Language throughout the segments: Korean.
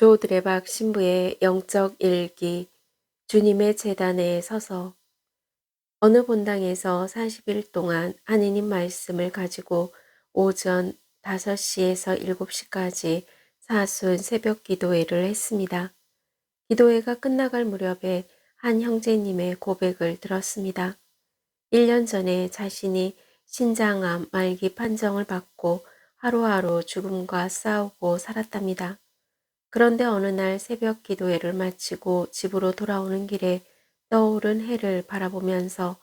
조 드레박 신부의 영적 일기. 주님의 제단에 서서. 어느 본당에서 40일 동안 하느님 말씀을 가지고 오전 5시에서 7시까지 사순 새벽 기도회를 했습니다. 기도회가 끝나갈 무렵에 한 형제님의 고백을 들었습니다. 1년 전에 자신이 신장암 말기 판정을 받고 하루하루 죽음과 싸우고 살았답니다. 그런데 어느 날 새벽 기도회를 마치고 집으로 돌아오는 길에 떠오른 해를 바라보면서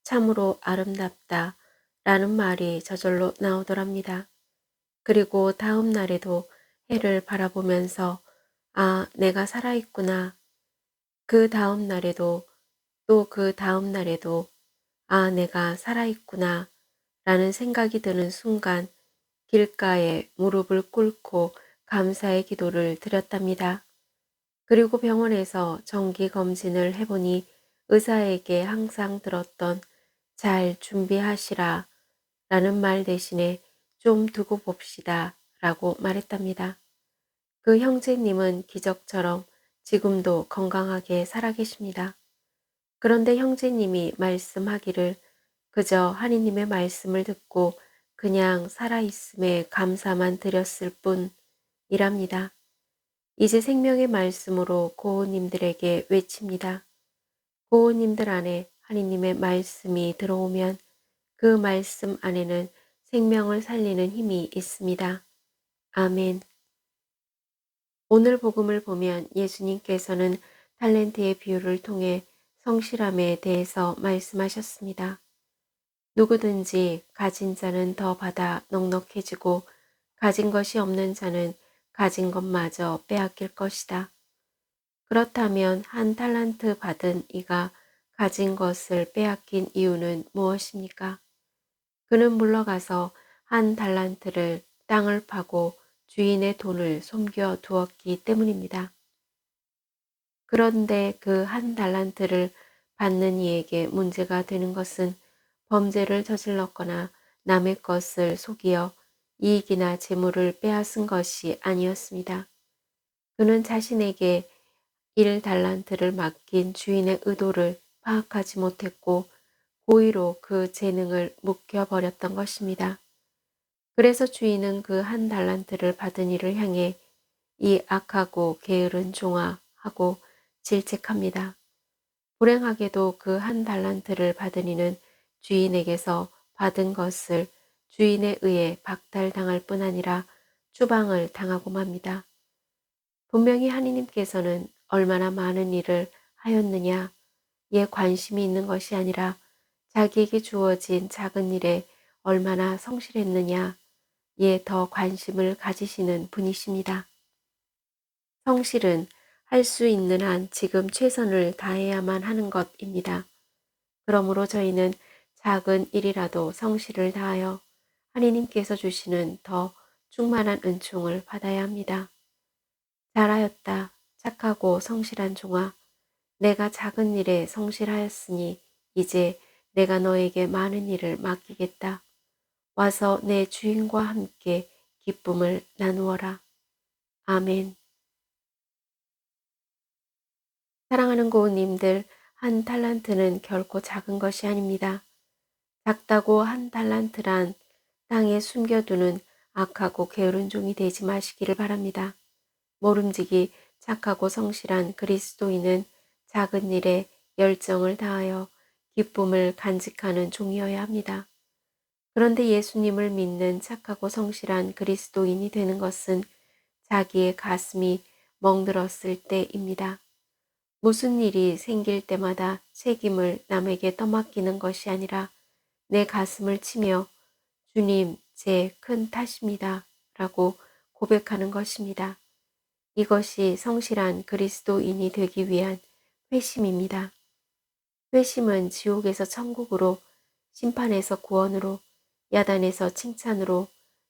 참으로 아름답다 라는 말이 저절로 나오더랍니다. 그리고 다음 날에도 해를 바라보면서 아, 내가 살아있구나. 그 다음 날에도 또 그 다음 날에도 아, 내가 살아있구나 라는 생각이 드는 순간 길가에 무릎을 꿇고 감사의 기도를 드렸답니다. 그리고 병원에서 정기 검진을 해보니 의사에게 항상 들었던 잘 준비하시라 라는 말 대신에 좀 두고 봅시다 라고 말했답니다. 그 형제님은 기적처럼 지금도 건강하게 살아계십니다. 그런데 형제님이 말씀하기를 그저 하느님의 말씀을 듣고 그냥 살아있음에 감사만 드렸을 뿐이랍니다. 이제 생명의 말씀으로 고우님들에게 외칩니다. 고우님들 안에 하느님의 말씀이 들어오면 그 말씀 안에는 생명을 살리는 힘이 있습니다. 아멘. 오늘 복음을 보면 예수님께서는 talent의 비유를 통해 성실함에 대해서 말씀하셨습니다. 누구든지 가진 자는 더 받아 넉넉해지고 가진 것이 없는 자는 가진 것마저 빼앗길 것이다. 그렇다면 한 달란트 받은 이가 가진 것을 빼앗긴 이유는 무엇입니까? 그는 물러가서 한 달란트를 땅을 파고 주인의 돈을 숨겨 두었기 때문입니다. 그런데 그 한 달란트를 받는 이에게 문제가 되는 것은 범죄를 저질렀거나 남의 것을 속여 이익이나 재물을 빼앗은 것이 아니었습니다. 그는 자신에게 1달란트를 맡긴 주인의 의도를 파악하지 못했고 고의로 그 재능을 묵혀버렸던 것입니다. 그래서 주인은 그 한 달란트를 받은 이를 향해 이 악하고 게으른 종아 하고 질책합니다. 불행하게도 그 한 달란트를 받은 이는 주인에게서 받은 것을 주인에 의해 박탈당할 뿐 아니라 추방을 당하고 맙니다. 분명히 하느님께서는 얼마나 많은 일을 하였느냐에 관심이 있는 것이 아니라 자기에게 주어진 작은 일에 얼마나 성실했느냐에 더 관심을 가지시는 분이십니다. 성실은 할 수 있는 한 지금 최선을 다해야만 하는 것입니다. 그러므로 저희는 작은 일이라도 성실을 다하여 하느님께서 주시는 더 충만한 은총을 받아야 합니다. 잘하였다. 착하고 성실한 종아. 내가 작은 일에 성실하였으니 이제 내가 너에게 많은 일을 맡기겠다. 와서 내 주인과 함께 기쁨을 나누어라. 아멘. 사랑하는 고우님들, 한 달란트는 결코 작은 것이 아닙니다. 작다고 한 달란트란 땅에 숨겨두는 악하고 게으른 종이 되지 마시기를 바랍니다. 모름지기 착하고 성실한 그리스도인은 작은 일에 열정을 다하여 기쁨을 간직하는 종이어야 합니다. 그런데 예수님을 믿는 착하고 성실한 그리스도인이 되는 것은 자기의 가슴이 멍들었을 때입니다. 무슨 일이 생길 때마다 책임을 남에게 떠맡기는 것이 아니라 내 가슴을 치며 주님, 제 큰 탓입니다. 라고 고백하는 것입니다. 이것이 성실한 그리스도인이 되기 위한 회심입니다. 회심은 지옥에서 천국으로, 심판에서 구원으로, 야단에서 칭찬으로,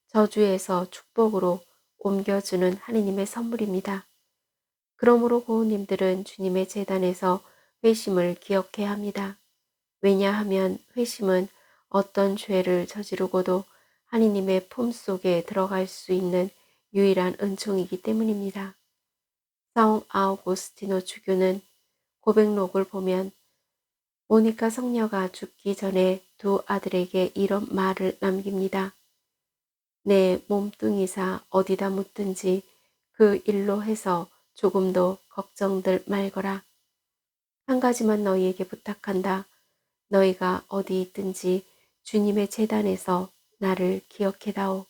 저주에서 축복으로 옮겨주는 하느님의 선물입니다. 그러므로 고우님들은 주님의 제단에서 회심을 기억해야 합니다. 왜냐하면 회심은 어떤 죄를 저지르고도 하느님의 품속에 들어갈 수 있는 유일한 은총이기 때문입니다. 성 아우구스티노 주교는 고백록을 보면 모니카 성녀가 죽기 전에 두 아들에게 이런 말을 남깁니다. 내 몸뚱이사 어디다 묻든지 그 일로 해서 조금도 걱정들 말거라. 한 가지만 너희에게 부탁한다. 너희가 어디 있든지 주님의 재단에서 나를 기억해다오.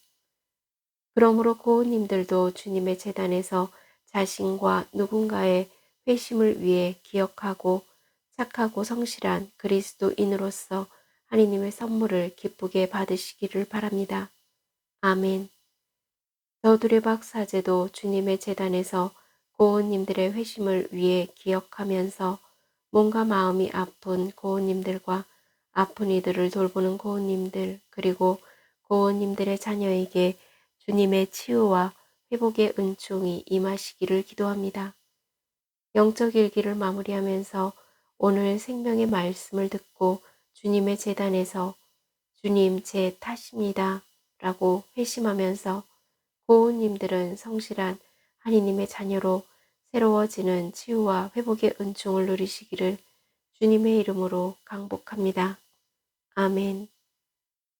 그러므로 고은님들도 주님의 재단에서 자신과 누군가의 회심을 위해 기억하고 착하고 성실한 그리스도인으로서 하느님의 선물을 기쁘게 받으시기를 바랍니다. 아멘. 저두레박 사제도 주님의 재단에서 고은님들의 회심을 위해 기억하면서 몸과 마음이 아픈 고은님들과 아픈 이들을 돌보는 고은님들 그리고 고은님들의 자녀에게 주님의 치유와 회복의 은총이 임하시기를 기도합니다. 영적 일기를 마무리하면서 오늘 생명의 말씀을 듣고 주님의 재단에서 주님 제 탓입니다 라고 회심하면서 고은님들은 성실한 하느님의 자녀로 새로워지는 치유와 회복의 은총을 누리시기를 주님의 이름으로 강복합니다. 아멘.